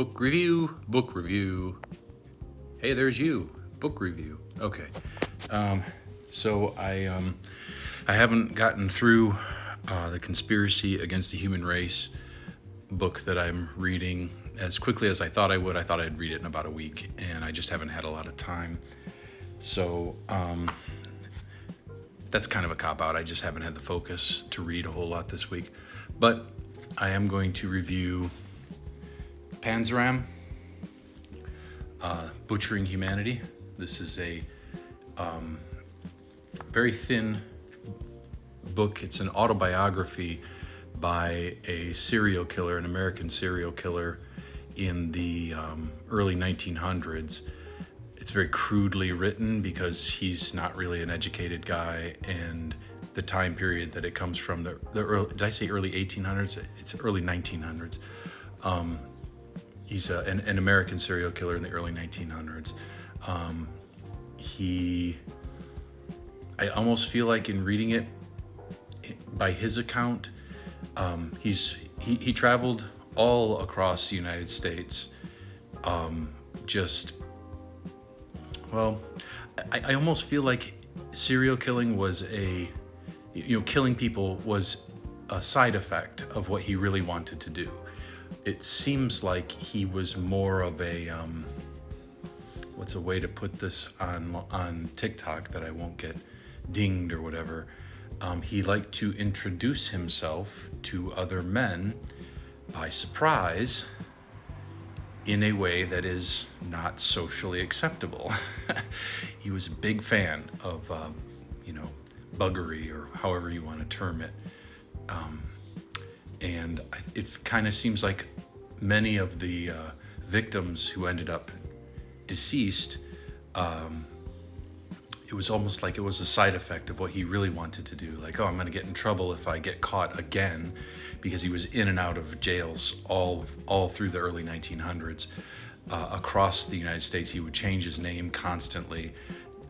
Book review. Hey, there's you. Book review. Okay. So I haven't gotten through the Conspiracy Against the Human Race book that I'm reading as quickly as I thought I would. I thought I'd read it in about a week, and I just haven't had a lot of time. So that's kind of a cop-out. I just haven't had the focus to read a whole lot this week. But I am going to review Panzaram, Butchering Humanity. This is a very thin book. It's an autobiography by a serial killer, an American serial killer in the early 1900s. It's very crudely written because he's not really an educated guy, and the time period that it comes from, the early, did I say early 1800s? It's early 1900s. He's an American serial killer in the early 1900s. I almost feel like in reading it, by his account, he traveled all across the United States. I almost feel like serial killing was killing people was a side effect of what he really wanted to do. It seems like he was more of a, what's a way to put this on TikTok that I won't get dinged or whatever. He liked to introduce himself to other men by surprise in a way that is not socially acceptable. He was a big fan of, buggery, or however you want to term it. And it kind of seems like many of the victims who ended up deceased, it was almost like it was a side effect of what he really wanted to do. Like, I'm going to get in trouble if I get caught again, because he was in and out of jails all through the early 1900s. Across the United States, he would change his name constantly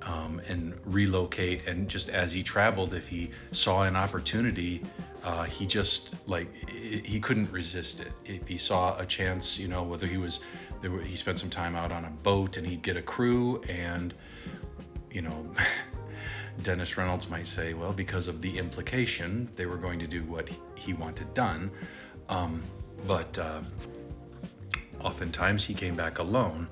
and relocate. And just as he traveled, if he saw an opportunity, he just he couldn't resist it. If he saw a chance, whether he spent some time out on a boat and he'd get a crew, and Dennis Reynolds might say, well, because of the implication, they were going to do what he wanted done. But oftentimes he came back alone.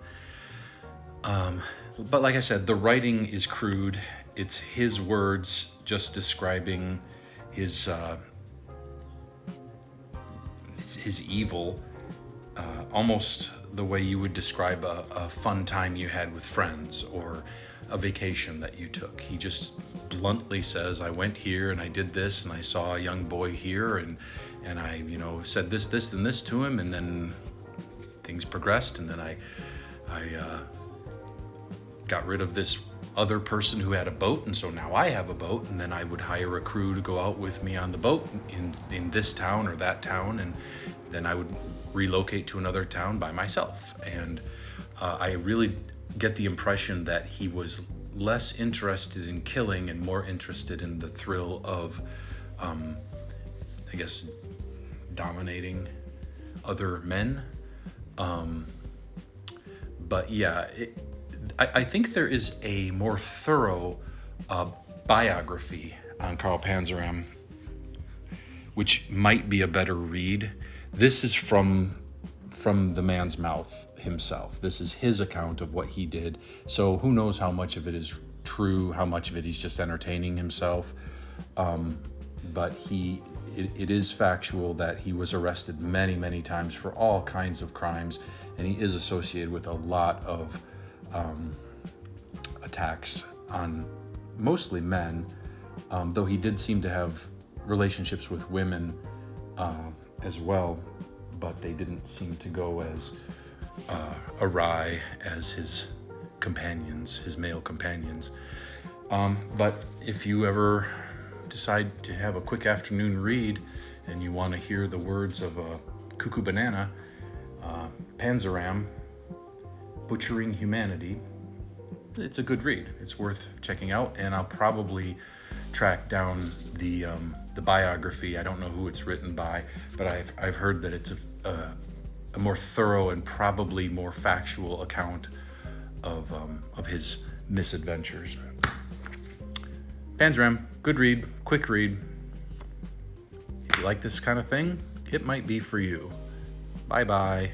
But like I said, the writing is crude. It's his words just describing his evil, almost the way you would describe a fun time you had with friends or a vacation that you took. He just bluntly says, I went here and I did this, and I saw a young boy here, and I said this and this to him, and then things progressed, and then I got rid of this other person who had a boat, and so now I have a boat, and then I would hire a crew to go out with me on the boat in this town or that town, and then I would relocate to another town by myself. And I really get the impression that he was less interested in killing and more interested in the thrill of, dominating other men. But yeah, I think there is a more thorough biography on Carl Panzaram, which might be a better read. This is from the man's mouth himself. This is his account of what he did. So who knows how much of it is true, how much of it he's just entertaining himself. But it is factual that he was arrested many, many times for all kinds of crimes, and he is associated with a lot of attacks on mostly men, though he did seem to have relationships with women as well, but they didn't seem to go as awry as his male companions. But if you ever decide to have a quick afternoon read and you want to hear the words of a cuckoo banana, Panzaram, Butchering Humanity, it's a good read. It's worth checking out, and I'll probably track down the biography. I don't know who it's written by, but I've heard that it's a more thorough and probably more factual account of his misadventures. Panzaram, good read, quick read. If you like this kind of thing, it might be for you. Bye-bye.